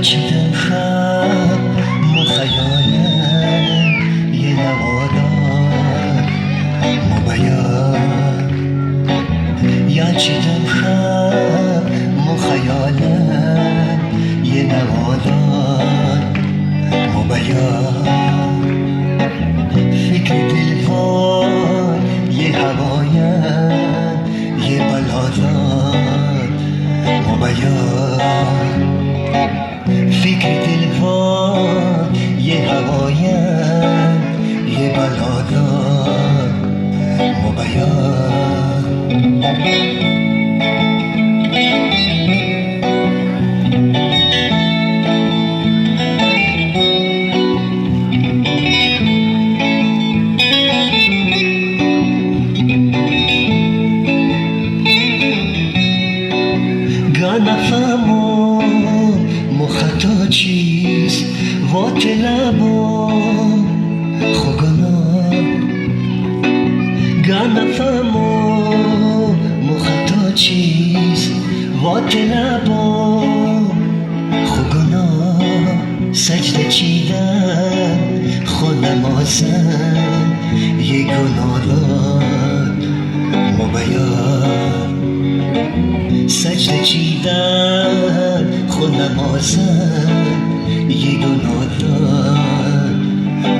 چیدم خب مو خیالم یه نوادار مو بیان یا چیدم خب مو خیالم یه نوادار مو بیان فکر دلوار یه هوایم یه بلادار مو بیان فکر دلوار یه هوایم یه بلادار مو بیان نفهمم مخطا چیست وات لبم خوگانم نفهمم مخطا چیست وات لبم خوگانم سجده چیدم خودم آزم یه گناهان مبیان سجده چیدم خود نمازم یه گناه دار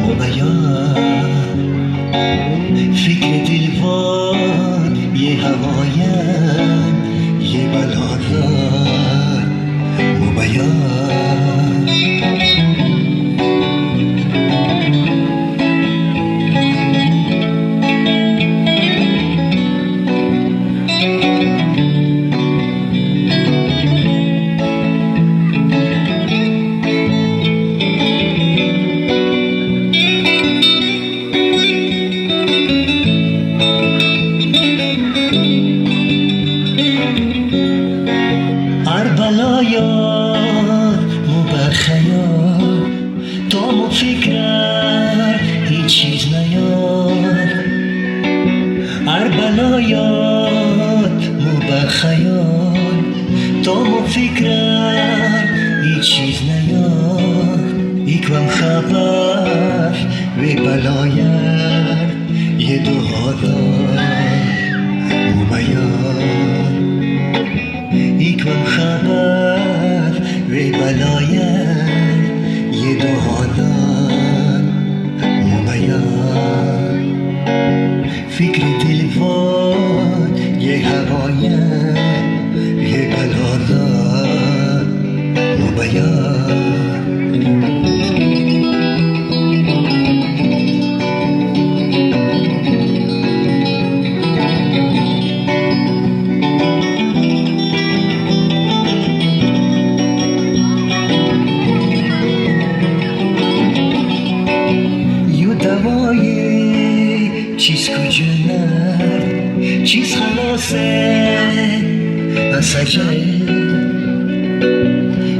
مبیان فکر دلوار یه هوایم یه بلادار مبیان بلايار مو برخیار تا مو فکر هیچ چیز نیار بلايات مو برخیار تا مو فکر هیچ چیز نیار ایکوام خبر و بلایر یه دوهادار مو بیان ایکم خبر و بلایم یه دوهادار مو بیان فکر دلوار یه هوایم یه بلادار مو بیان چیز کجا نر چیز خلاصه مسجه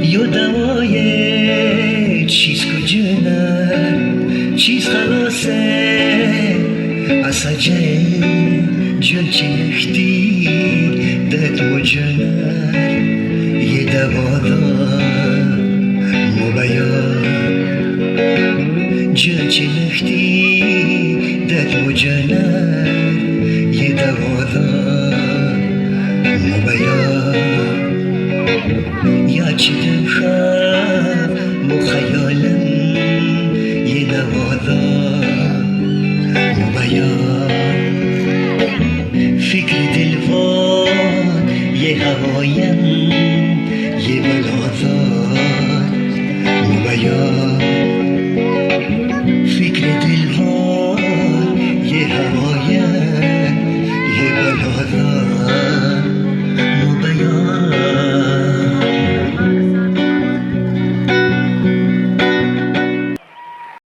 یا دوای چیز کجا نر چیز خلاصه مسجه جان چی نختی دت مجنر یه دوادار مو بیان جان چی نختی دت مجنر یه دوادار مو بیان یا چیدم